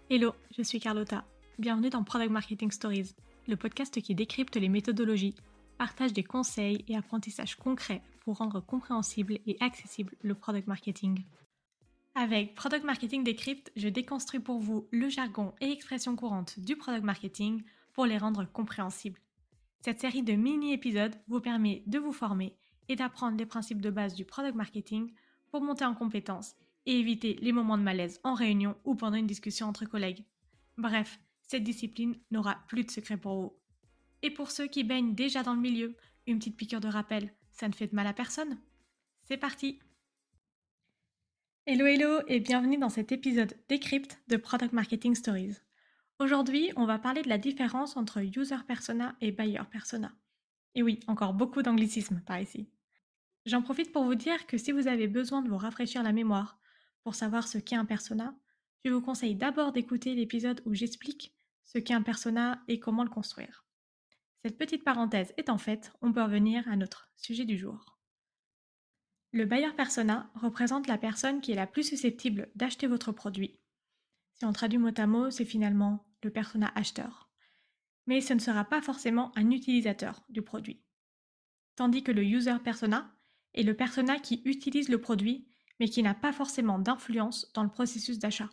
Hello, je suis Carlotta. Bienvenue dans Product Marketing Stories, le podcast qui décrypte les méthodologies, partage des conseils et apprentissages concrets pour rendre compréhensible et accessible le product marketing. Avec Product Marketing Decrypt, je déconstruis pour vous le jargon et expressions courantes du product marketing pour les rendre compréhensibles. Cette série de mini-épisodes vous permet de vous former et d'apprendre les principes de base du product marketing pour monter en compétences et éviter les moments de malaise en réunion ou pendant une discussion entre collègues. Bref, cette discipline n'aura plus de secret pour vous. Et pour ceux qui baignent déjà dans le milieu, une petite piqûre de rappel, ça ne fait de mal à personne. C'est parti! Hello et bienvenue dans cet épisode Decrypt de Product Marketing Stories. Aujourd'hui, on va parler de la différence entre user persona et buyer persona. Et oui, encore beaucoup d'anglicismes par ici. J'en profite pour vous dire que si vous avez besoin de vous rafraîchir la mémoire pour savoir ce qu'est un persona, je vous conseille d'abord d'écouter l'épisode où j'explique ce qu'est un persona et comment le construire. Cette petite parenthèse étant faite, on peut revenir à notre sujet du jour. Le buyer persona représente la personne qui est la plus susceptible d'acheter votre produit. Si on traduit mot à mot, c'est finalement le persona acheteur. Mais ce ne sera pas forcément un utilisateur du produit. Tandis que le user persona est le persona qui utilise le produit, mais qui n'a pas forcément d'influence dans le processus d'achat.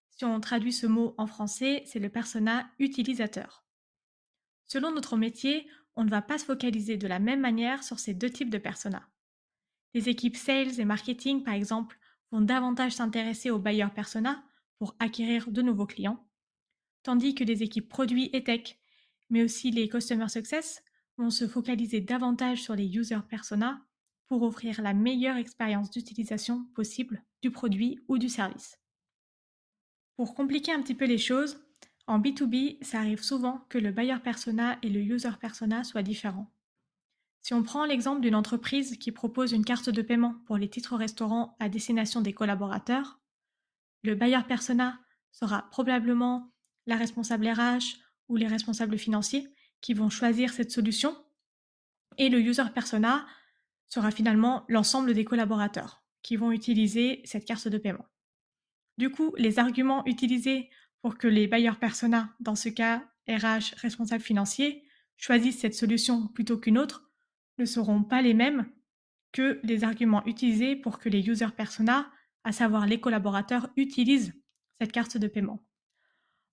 Si on traduit ce mot en français, c'est le persona utilisateur. Selon notre métier, on ne va pas se focaliser de la même manière sur ces deux types de personas. Les équipes sales et marketing, par exemple, vont davantage s'intéresser au buyer persona pour acquérir de nouveaux clients, tandis que les équipes produits et tech, mais aussi les customer success, vont se focaliser davantage sur les user persona pour offrir la meilleure expérience d'utilisation possible du produit ou du service. Pour compliquer un petit peu les choses, en B2B, ça arrive souvent que le buyer persona et le user persona soient différents. Si on prend l'exemple d'une entreprise qui propose une carte de paiement pour les titres restaurants à destination des collaborateurs, le buyer persona sera probablement la responsable RH ou les responsables financiers qui vont choisir cette solution, et le user persona sera finalement l'ensemble des collaborateurs qui vont utiliser cette carte de paiement. Du coup, les arguments utilisés pour que les buyer persona, dans ce cas RH, responsable financier, choisissent cette solution plutôt qu'une autre, ne seront pas les mêmes que les arguments utilisés pour que les user persona, à savoir les collaborateurs, utilisent cette carte de paiement.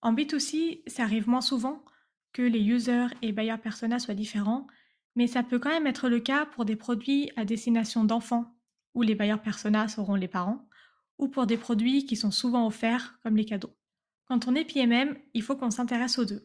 En B2C, ça arrive moins souvent que les user et buyer persona soient différents, mais ça peut quand même être le cas pour des produits à destination d'enfants, où les buyer persona seront les parents, ou pour des produits qui sont souvent offerts comme les cadeaux. Quand on est PMM, il faut qu'on s'intéresse aux deux,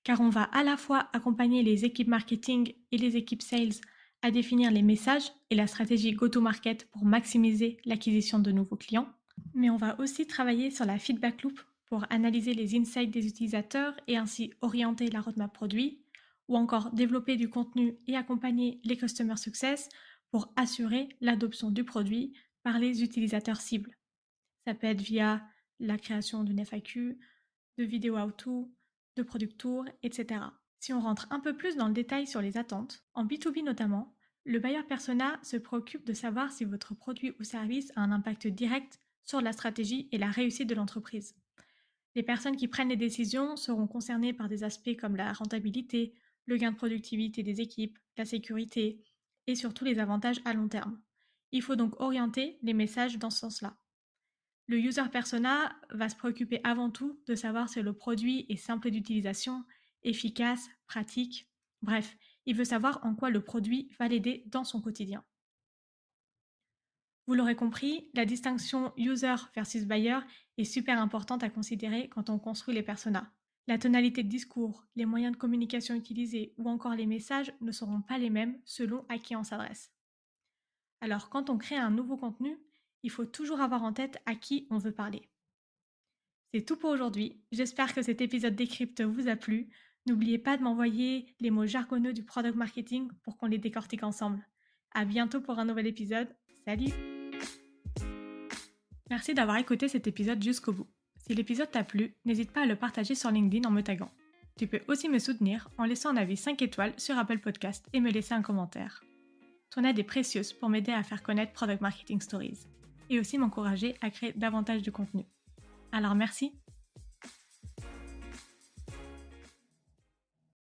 car on va à la fois accompagner les équipes marketing et les équipes sales à définir les messages et la stratégie go-to-market pour maximiser l'acquisition de nouveaux clients, mais on va aussi travailler sur la feedback loop pour analyser les insights des utilisateurs et ainsi orienter la roadmap produit, ou encore développer du contenu et accompagner les customer success pour assurer l'adoption du produit par les utilisateurs cibles. Ça peut être via la création d'une FAQ, de vidéos how-to, de product tour, etc. Si on rentre un peu plus dans le détail sur les attentes, en B2B notamment, le buyer persona se préoccupe de savoir si votre produit ou service a un impact direct sur la stratégie et la réussite de l'entreprise. Les personnes qui prennent les décisions seront concernées par des aspects comme la rentabilité, le gain de productivité des équipes, la sécurité et surtout les avantages à long terme. Il faut donc orienter les messages dans ce sens-là. Le user persona va se préoccuper avant tout de savoir si le produit est simple d'utilisation, efficace, pratique, bref, il veut savoir en quoi le produit va l'aider dans son quotidien. Vous l'aurez compris, la distinction user versus buyer est super importante à considérer quand on construit les personas. La tonalité de discours, les moyens de communication utilisés ou encore les messages ne seront pas les mêmes selon à qui on s'adresse. Alors quand on crée un nouveau contenu, il faut toujours avoir en tête à qui on veut parler. C'est tout pour aujourd'hui, j'espère que cet épisode Decrypt vous a plu. N'oubliez pas de m'envoyer les mots jargonneux du product marketing pour qu'on les décortique ensemble. À bientôt pour un nouvel épisode, salut! Merci d'avoir écouté cet épisode jusqu'au bout. Si l'épisode t'a plu, n'hésite pas à le partager sur LinkedIn en me taguant. Tu peux aussi me soutenir en laissant un avis 5 étoiles sur Apple Podcast et me laisser un commentaire. Ton aide est précieuse pour m'aider à faire connaître Product Marketing Stories et aussi m'encourager à créer davantage de contenu. Alors merci!